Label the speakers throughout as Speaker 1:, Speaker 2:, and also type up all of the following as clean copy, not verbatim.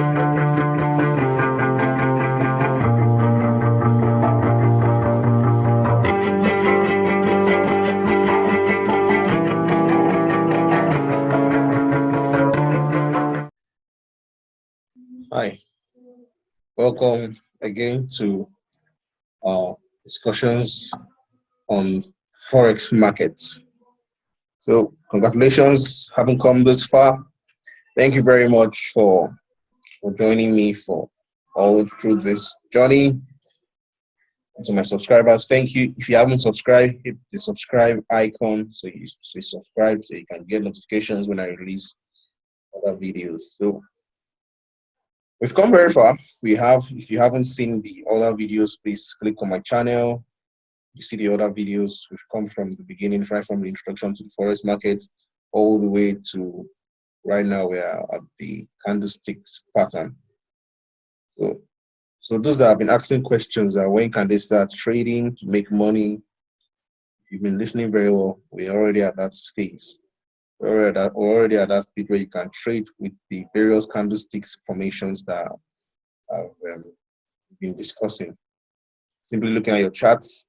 Speaker 1: Hi, welcome again to our discussions on Forex markets. So, congratulations, having come this far. Thank you very much for joining me for all through this journey. And to my subscribers, thank you. If you haven't subscribed, hit the subscribe icon so you subscribe so you can get notifications when I release other videos. So, we've come very far. If you haven't seen the other videos, please click on my channel. You see the other videos. We've come from the beginning, right from the introduction to the forex market, all the way to right now we are at the candlesticks pattern. So those that have been asking questions are when can they start trading to make money? If you've been listening very well, we're already at that phase. We're already at that stage where you can trade with the various candlesticks formations that I've been discussing. Simply looking at your charts,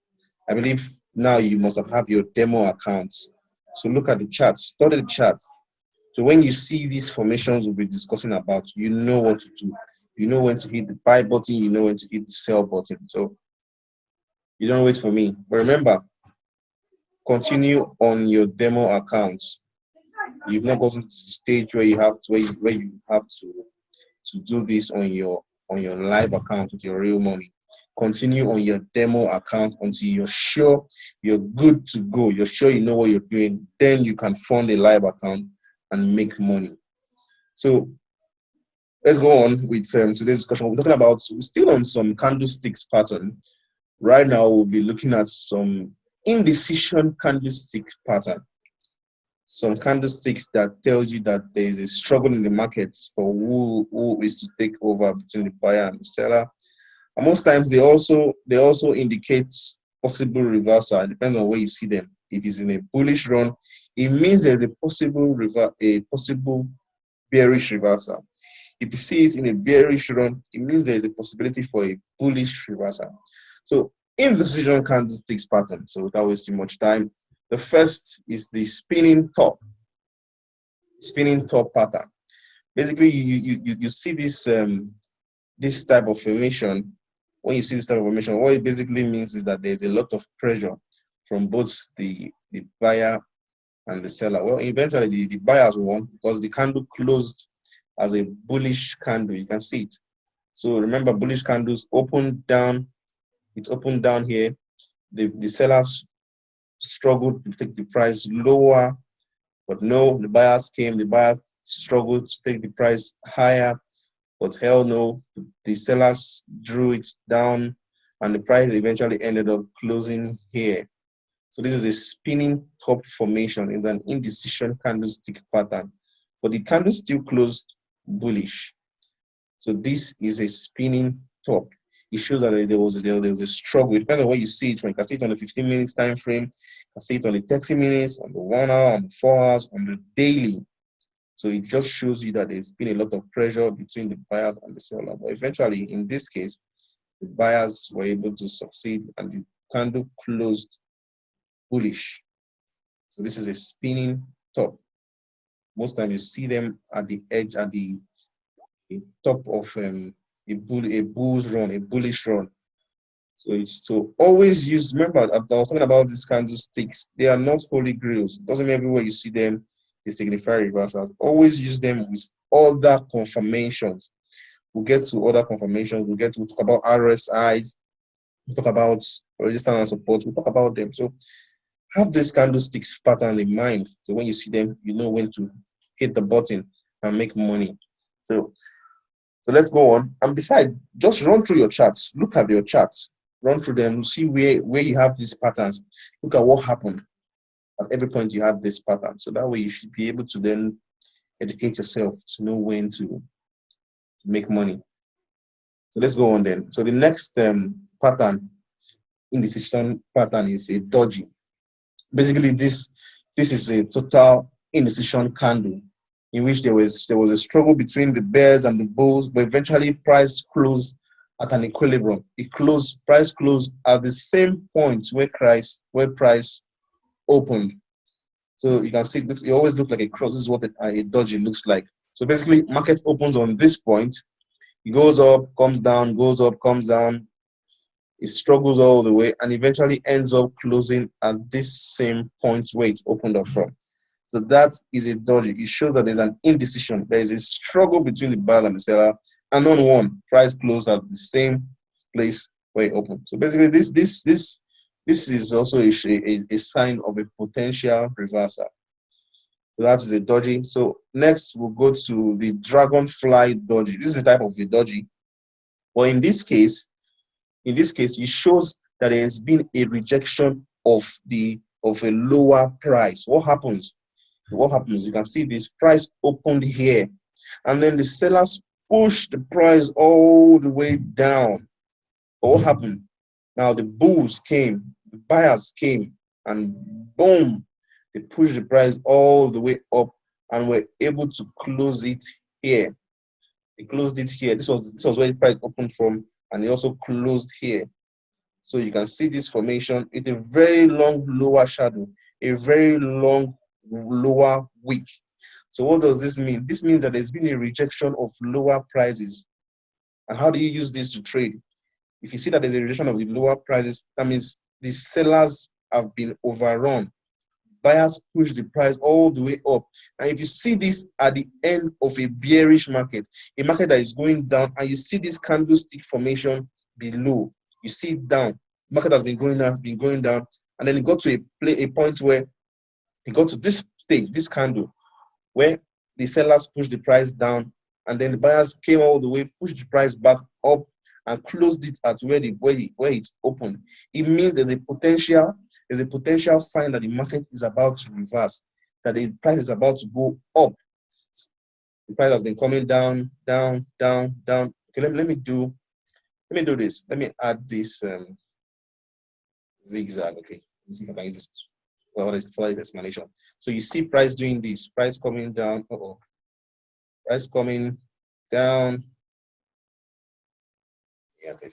Speaker 1: I believe now you must have your demo account. So look at the charts, study the charts. So when you see these formations we'll be discussing about, you know what to do. You know when to hit the buy button, you know when to hit the sell button. So you don't wait for me. But remember, continue on your demo account. You've not gotten to the stage where you have to do this on your live account with your real money. Continue on your demo account until you're sure you're good to go. You're sure you know what you're doing. Then you can fund a live account and make money. So let's go on with today's discussion. We're talking about, we're still on some candlesticks pattern. Right now, we'll be looking at some indecision candlestick pattern. Some candlesticks that tells you that there is a struggle in the markets for who is to take over between the buyer and the seller. And most times they also indicate possible reversal. It depends on where you see them. If it's in a bullish run, it means there's a possible bearish reversal. If you see it in a bearish run, it means there's a possibility for a bullish reversal. So indecision candlesticks pattern. So without wasting much time, the first is the spinning top pattern. Basically, you see this this type of formation. When you see this type of formation, what it basically means is that there's a lot of pressure from both the buyer and the seller. Well, eventually the buyers won because the candle closed as a bullish candle. You can see it. So remember, bullish candles open down. It opened down here. The sellers struggled to take the price lower, but no, the buyers came. The buyers struggled to take the price higher, but hell no, the sellers drew it down, and the price eventually ended up closing here. So this is a spinning top formation. It's an indecision candlestick pattern, but the candle still closed bullish. So this is a spinning top. It shows that there was a struggle. It depends on where you see it from. You can see it on the 15 minutes time frame, you can see it on the 30 minutes, on the 1 hour, on the 4 hours, on the daily. So it just shows you that there's been a lot of pressure between the buyers and the seller. But eventually, in this case, the buyers were able to succeed and the candle closed bullish. So this is a spinning top. Most times you see them at the edge, at the top of a bull's run, a bullish run. So always use, remember, I was talking about these candlesticks, they are not holy grails. It doesn't mean everywhere you see them, they signify reversals. Always use them with other confirmations. We'll get to other confirmations. We'll talk about RSIs, we'll talk about resistance and support, we'll talk about them. So have this candlesticks pattern in mind. So when you see them, you know when to hit the button and make money. So let's go on. And besides, just run through your charts. Look at your charts. Run through them. See where you have these patterns. Look at what happened. At every point you have this pattern. So that way you should be able to then educate yourself to know when to make money. So let's go on then. So the next pattern, indecision pattern, is a doji. Basically, this is a total indecision candle. in which there was a struggle between the bears and the bulls, but eventually price closed at an equilibrium. Price closed at the same point where price opened. So you can see it always looks like a cross. This is what a doji looks like. So basically, market opens on this point. It goes up, comes down, goes up, comes down. It struggles all the way and eventually ends up closing at this same point where it opened up from. So that is a doji. It shows that there's an indecision. There is a struggle between the buyer and the seller, and on one price closed at the same place where it opened. So basically, this is also a sign of a potential reversal. So that is a doji. So next we'll go to the Dragonfly doji. This is a type of a doji, but in this case, it shows that there has been a rejection of a lower price. What happens? You can see this price opened here, and then the sellers push the price all the way down. But what happened? Now the bulls came, the buyers came, and boom, they pushed the price all the way up and were able to close it here. They closed it here. This was where the price opened from, and they also closed here. So you can see this formation. It's a very long lower shadow, a very long lower wick. So what does this mean? This means that there's been a rejection of lower prices. And how do you use this to trade? If you see that there's a rejection of the lower prices, that means the sellers have been overrun. Buyers push the price all the way up. And if you see this at the end of a bearish market, a market that is going down, and you see this candlestick formation below, you see it down. The market has been going down, and then it got to a point where it got to this stage, this candle, where the sellers pushed the price down, and then the buyers came all the way, pushed the price back up, and closed it at where it opened. It means there's a potential sign that the market is about to reverse, that the price is about to go up. The price has been coming down, down, down, down. Okay, let me do this. Let me add this zigzag. Okay, let's see if I can use this for this explanation. So you see price doing this, price coming down, price coming down. Yeah, okay.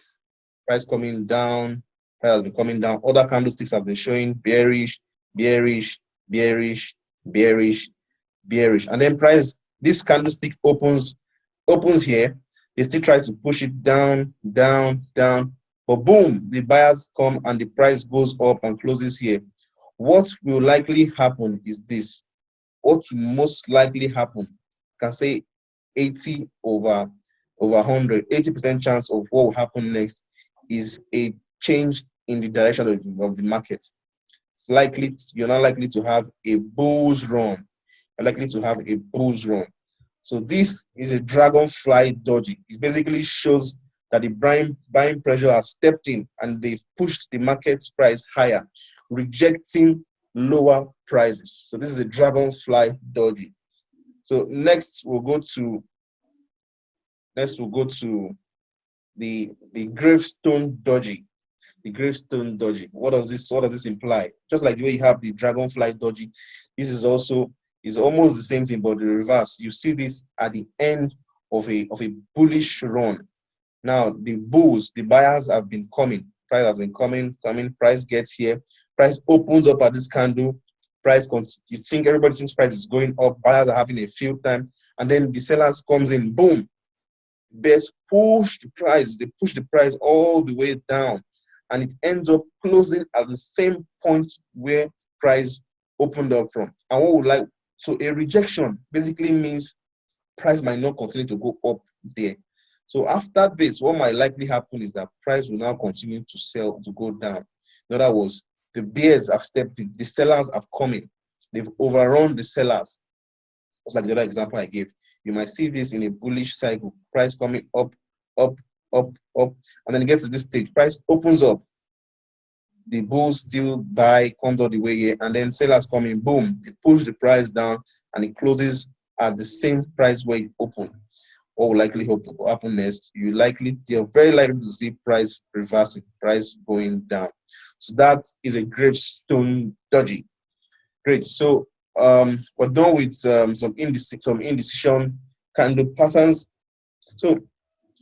Speaker 1: Price coming down, price has been coming down. Other candlesticks have been showing bearish, bearish, bearish, bearish, bearish. And then price, this candlestick opens here. They still try to push it down, down, down. But boom, the buyers come and the price goes up and closes here. What will likely happen is this. What will most likely happen? I can say 80 over 100, 80% chance of what will happen next is a change in the direction of the market. It's likely, you're not likely to have a bull's run. You're likely to have a bull's run. So this is a Dragonfly doji. It basically shows that the buying pressure has stepped in and they've pushed the market's price higher, rejecting lower prices. So this is a Dragonfly doji. So next we'll go to the Gravestone doji. The Gravestone doji. What does this imply? Just like the way you have the Dragonfly doji, this is almost the same thing, but the reverse. You see this at the end of a bullish run. Now the bulls, the buyers have been coming. Price has been coming. Price gets here. Price opens up at this candle. You think everybody thinks price is going up. Buyers are having a field time, and then the sellers comes in. Boom. Bears push the price. They push the price all the way down, and it ends up closing at the same point where price opened up from. And so a rejection basically means price might not continue to go up there. So after this, what might likely happen is that price will now continue to go down. In other words, the bears have stepped in, the sellers have come in, they've overrun the sellers. Just like the other example I gave, you might see this in a bullish cycle, price coming up, up, up, up, and then it gets to this stage, price opens up, the bulls still buy, comes all the way here, and then sellers come in, boom, they push the price down, and it closes at the same price where it opened. What will likely happen next? You're very likely to see price reversing, price going down. So that is a Gravestone doji. Great. So we're done with some indecision candle patterns. So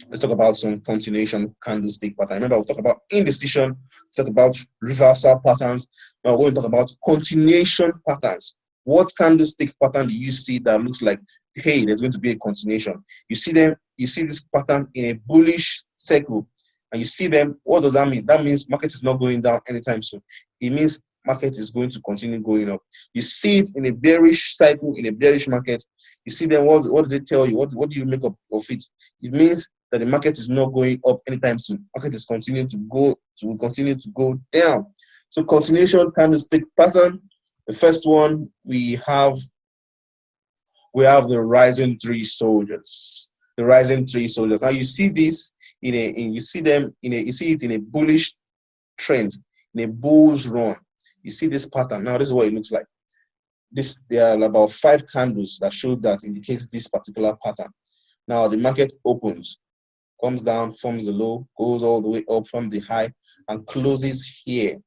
Speaker 1: let's talk about some continuation candlestick pattern. Remember, we'll talk about indecision, we'll talk about reversal patterns. Now we're going to talk about continuation patterns. What candlestick pattern do you see that looks like, hey, there's going to be a continuation? You see this pattern in a bullish cycle, and you see them. What does that mean? That means market is not going down anytime soon. It means market is going to continue going up. You see it in a bearish cycle, in a bearish market. You see them. What do they tell you? What do you make up of it? It means that the market is not going up anytime soon. Market is continuing to go down. So continuation candlestick pattern. The first one we have the rising three soldiers. The rising three soldiers. Now you see this you see it in a bullish trend, in a bull's run. You see this pattern. Now this is what it looks like. There are about 5 candles that show that indicates this particular pattern. Now the market opens, comes down, forms the low, goes all the way up from the high, and closes here.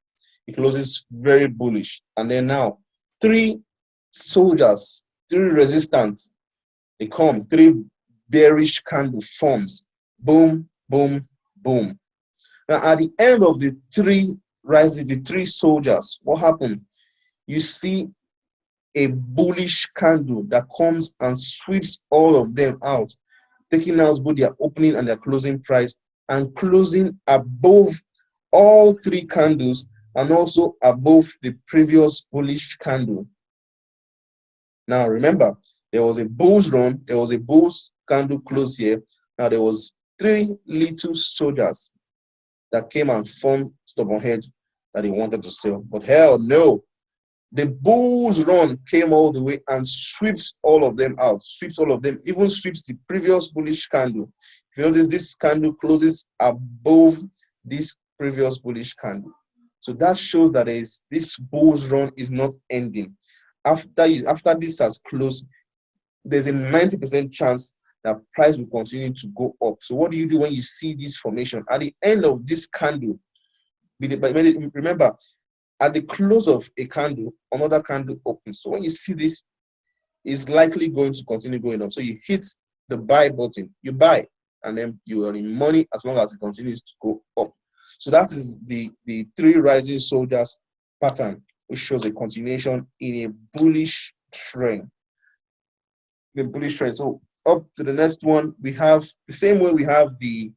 Speaker 1: It closes very bullish. And then now 3 soldiers, 3 resistance, they come, 3 bearish candle forms. Boom, boom, boom. Now at the end of the 3 soldiers, what happened? You see a bullish candle that comes and sweeps all of them out, taking out both their opening and their closing price, and closing above all 3 candles and also above the previous bullish candle. Now remember, there was a bull's run, there was a bull's candle close here. Now there was 3 little soldiers that came and formed stubborn head that they wanted to sell. But hell no, the bull's run came all the way and sweeps all of them out, sweeps all of them, even sweeps the previous bullish candle. If you notice, this candle closes above this previous bullish candle. So that shows that this bull's run is not ending. After this has closed, there's a 90% chance that price will continue to go up. So what do you do when you see this formation? At the end of this candle, remember, at the close of a candle, another candle opens. So when you see this, it's likely going to continue going up. So you hit the buy button, you buy, and then you are in money as long as it continues to go up. So that is the 3 rising soldiers pattern, which shows a continuation in a bullish trend. The bullish trend. So up to the next one, we have the same way we have the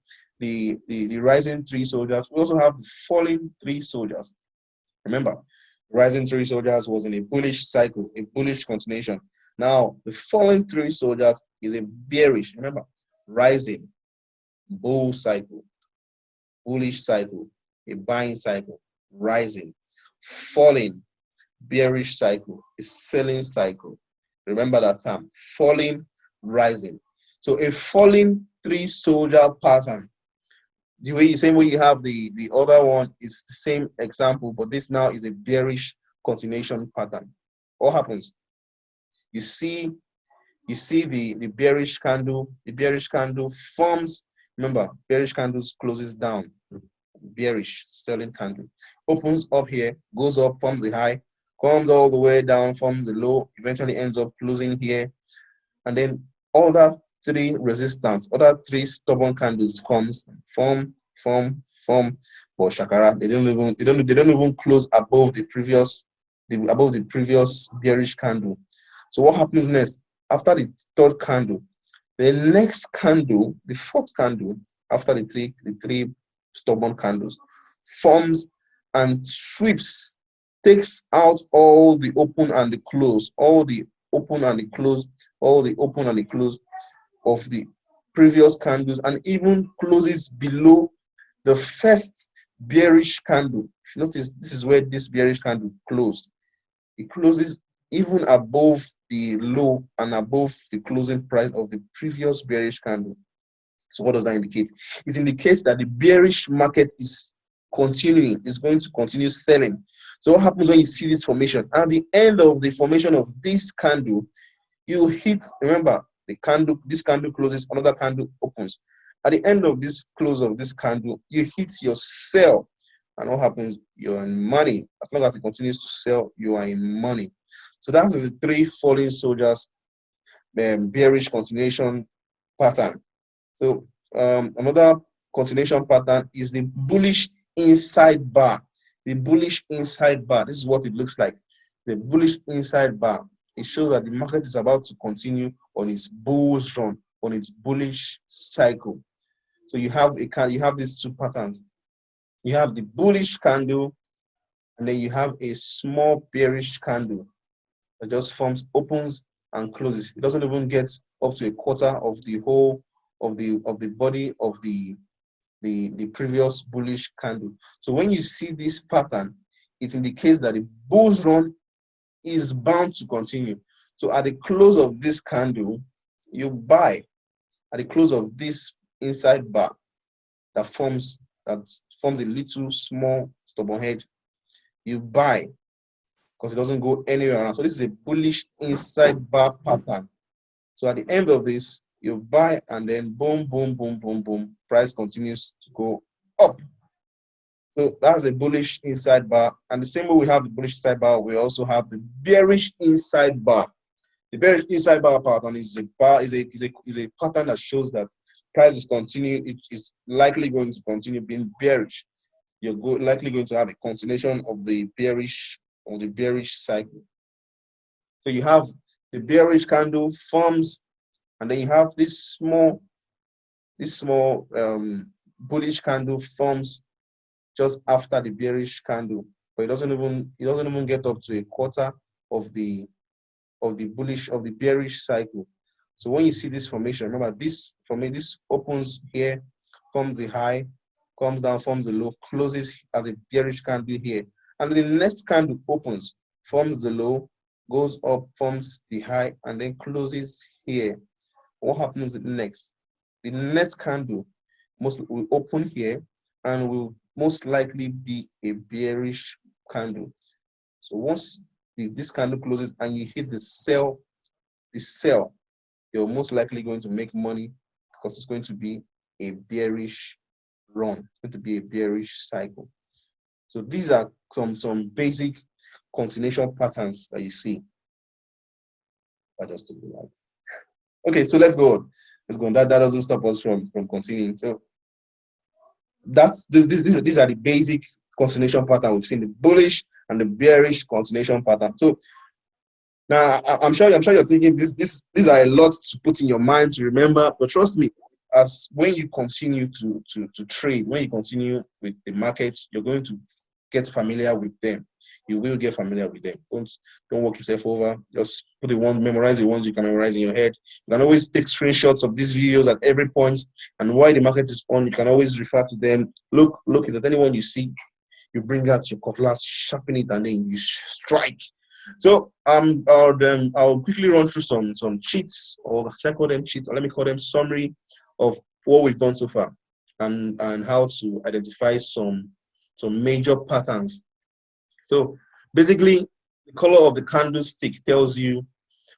Speaker 1: rising 3 soldiers. We also have the falling 3 soldiers. Remember, rising 3 soldiers was in a bullish cycle, a bullish continuation. Now, the falling 3 soldiers is a bearish. Remember, rising, bull cycle, bullish cycle, a buying cycle, rising, falling, bearish cycle, a selling cycle. Remember that term, falling, rising. So a falling 3 soldier pattern. The same way you have the other one is the same example, but this now is a bearish continuation pattern. What happens? You see the bearish candle. The bearish candle forms. Remember, bearish candles closes down. Bearish selling candle opens up here, goes up, forms the high, comes all the way down, forms the low, eventually ends up closing here, and then other 3 resistance, other 3 stubborn candles comes, form, but shakara, they don't even close above the previous bearish candle. So what happens next? After the 3rd candle, the next candle, the 4th candle, after the three stubborn candles, forms and sweeps, takes out all the open and the close, all the open and the close, all the open and the close of the previous candles, and even closes below the first bearish candle. If you notice, this is where this bearish candle closed. It closes even above the low and above the closing price of the previous bearish candle. So what does that indicate? It indicates that the bearish market is continuing, is going to continue selling. So what happens when you see this formation? At the end of the formation of this candle, you hit, remember, the candle, this candle closes, another candle opens. At the end of this close of this candle, you hit your sell. And what happens? You're in money. As long as it continues to sell, you are in money. So that is the three falling soldiers bearish continuation pattern. So another continuation pattern is the bullish inside bar. The bullish inside bar, this is what it looks like. The bullish inside bar, it shows that the market is about to continue on its bullish run, on its bullish cycle. So you have these two patterns. You have the bullish candle, and then you have a small bearish candle that just forms, opens and closes. It doesn't even get up to a quarter of the whole of the body of the previous bullish candle. So when you see this pattern, it indicates that the bull's run is bound to continue. So at the close of this candle, you buy. At the close of this inside bar that forms a little small stubborn head, you buy, because it doesn't go anywhere around. So this is a bullish inside bar pattern. So at the end of this, you buy, and then boom, boom, boom, boom, boom, price continues to go up. So that's a bullish inside bar. And the same way we have the bullish inside bar, we also have the bearish inside bar. The bearish inside bar pattern is a pattern that shows that price is continuing. It is likely going to continue being bearish. You're likely going to have a continuation of the bearish cycle. So you have the bearish candle forms, and then you have this small bullish candle forms just after the bearish candle, but it doesn't even get up to a quarter of the bearish cycle. So when you see this formation, remember this opens here, forms the high, comes down, forms the low, closes as a bearish candle here, and the next candle opens, forms the low, goes up, forms the high, and then closes here. What happens next? The next candle will open here and will most likely be a bearish candle. So once this candle closes and you hit the sell, you're most likely going to make money, because it's going to be a bearish run. It's going to be a bearish cycle. So these are some basic continuation patterns that you see. I just took the lights. Okay, so let's go on. That doesn't stop us from continuing. So these are the basic continuation pattern we've seen: the bullish and the bearish continuation pattern. So now I'm sure you're thinking these are a lot to put in your mind to remember, but trust me, as when you continue to trade, when you continue with the market, you're going to get familiar with them. You will get familiar with them. Don't work yourself over. Just memorize the ones you can memorize in your head. You can always take screenshots of these videos at every point, and while the market is on, you can always refer to them. Look, if there's anyone you see, you bring out your cutlass, sharpen it, and then you strike. So I'll quickly run through some cheats, or should I call them cheats, or let me call them summary of what we've done so far, and how to identify some major patterns. So basically, the color of the candlestick tells you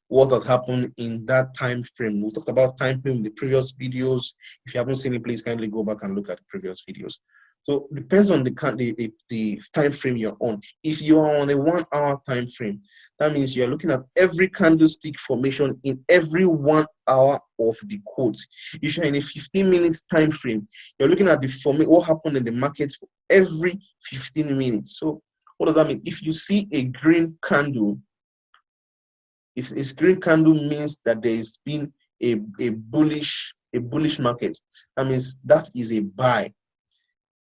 Speaker 1: what has happened in that time frame. We talked about time frame in the previous videos. If you haven't seen it, please kindly go back and look at the previous videos. So it depends on the time frame you're on. If you are on a 1 hour time frame, that means you're looking at every candlestick formation in every 1 hour of the quote. If you're in a 15 minutes time frame, you're looking at what happened in the market for every 15 minutes. So what does that mean? If you see a green candle, if it's green candle means that there has been a bullish market. That means that is a buy.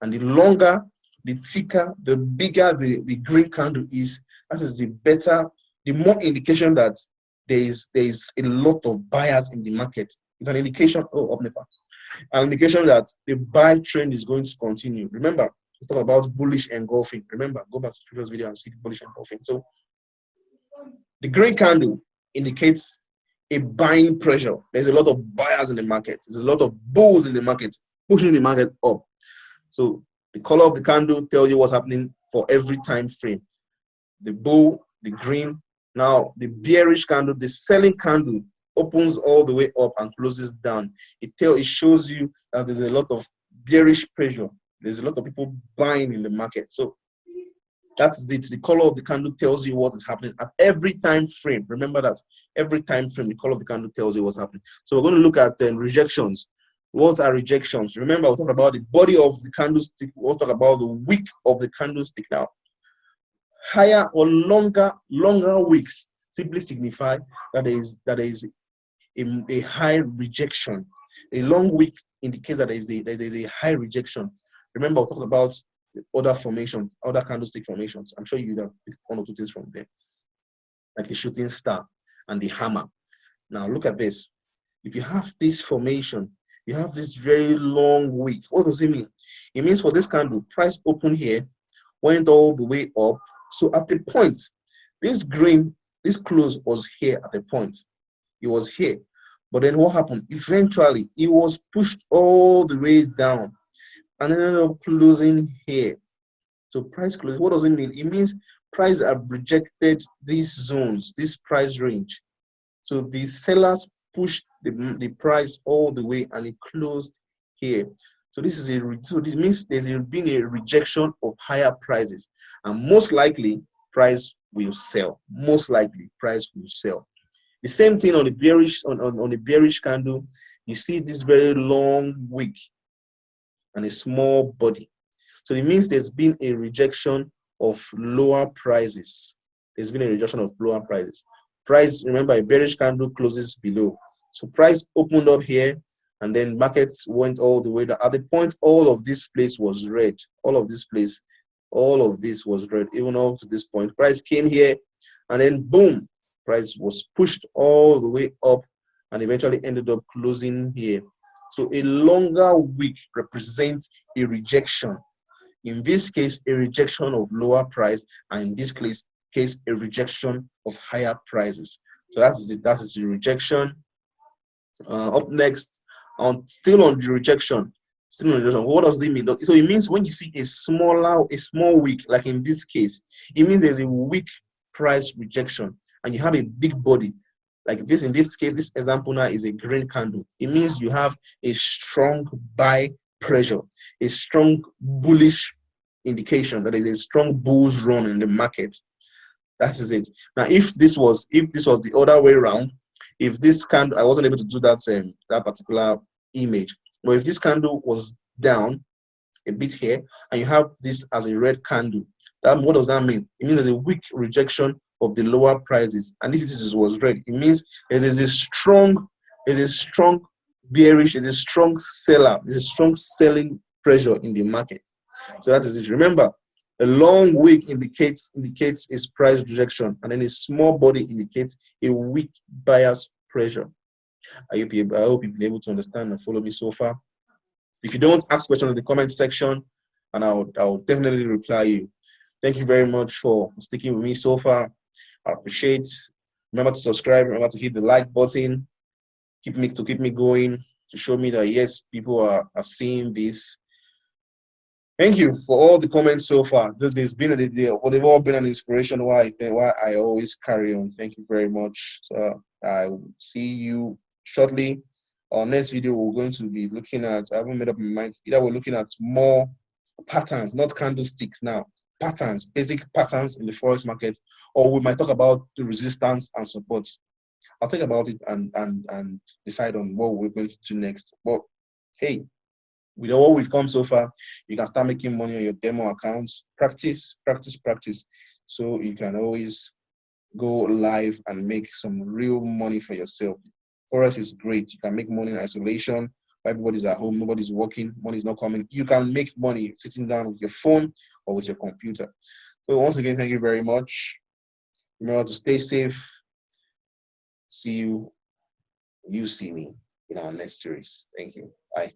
Speaker 1: And the longer, the thicker, the bigger the green candle is, that is the more indication that there is a lot of buyers in the market. It's an indication, an indication that the buy trend is going to continue. Remember, we talk about bullish engulfing. Remember, go back to the previous video and see bullish engulfing. So the green candle indicates a buying pressure. There's a lot of buyers in the market. There's a lot of bulls in the market, pushing the market up. So the color of the candle tells you what's happening for every time frame. The bull, the green. Now the bearish candle, the selling candle, opens all the way up and closes down. It shows you that there's a lot of bearish pressure. There's a lot of people buying in the market. So That's it. The color of the candle tells you what is happening at every time frame. Remember that every time frame, the color of the candle tells you what's happening. So we're going to look at rejections. What are rejections? Remember, we'll talk about the body of the candlestick. We'll talk about the wick of the candlestick now. Higher or longer wicks simply signify that there is a high rejection. A long wick indicates that there is a high rejection. Remember, we'll talk about other formations, other candlestick formations. I'm sure you have picked one or two things from them, like the shooting star and the hammer. Now look at this. If you have this formation, you have this very long wick. What does it mean? It means for this candle, price opened here, went all the way up. So at the point, this close was here at the point. It was here. But then what happened? Eventually, it was pushed all the way down and ended up closing here. So price close, what does it mean? It means price have rejected these zones, this price range. So the sellers pushed the price all the way and it closed here. So this means there's been a rejection of higher prices, and most likely price will sell. Most likely price will sell. The same thing on the bearish on the bearish candle. You see this very long wick and a small body. So it means there's been a rejection of lower prices. There's been a rejection of lower prices. Price, remember, a bearish candle closes below. So price opened up here, and then markets went all the way down. At the point, all of this place was red. All of this was red, even up to this point. Price came here, and then boom, price was pushed all the way up, and eventually ended up closing here. So a longer wick represents a rejection. In this case, a rejection of lower price, and in this case, a rejection of higher prices. So that is it. That is the rejection. Up next, still on the rejection. What does it mean? So it means when you see a small wick, like in this case, it means there's a weak price rejection, and you have a big body. Like this, in this case, this example now is a green candle. It means you have a strong buy pressure, a strong bullish indication that is a strong bulls run in the market. That is it. Now, if this was the other way around, if this candle, I wasn't able to do that that particular image, but if this candle was down a bit here, and you have this as a red candle, what does that mean? It means there's a weak rejection of the lower prices. And if this was red, it means there's a strong bearish, there's a strong seller, there's a strong selling pressure in the market. So that is it. Remember, a long wick indicates its price rejection, and then a small body indicates a weak buyer's pressure. I hope you've been able to understand and follow me so far. If you don't, ask questions in the comment section, and I'll definitely reply you. Thank you very much for sticking with me so far. I appreciate. Remember to subscribe. Remember to hit the like button. Keep me going, to show me that yes, people are seeing this. Thank you for all the comments so far. They've all been an inspiration why I always carry on. Thank you very much. So I will see you shortly. Our next video, we're going to be looking at, I haven't made up my mind, either we're looking at more patterns, not candlesticks now, patterns, basic patterns in the forex market, or we might talk about the resistance and support. I'll think about it and decide on what we're going to do next. But hey, with all we've come so far, you can start making money on your demo accounts. Practice. So you can always go live and make some real money for yourself. Forex is great. You can make money in isolation. Everybody's at home, nobody's working, money's not coming. You can make money sitting down with your phone or with your computer. So once again, thank you very much. Remember to stay safe. See you. You see me in our next series. Thank you. Bye.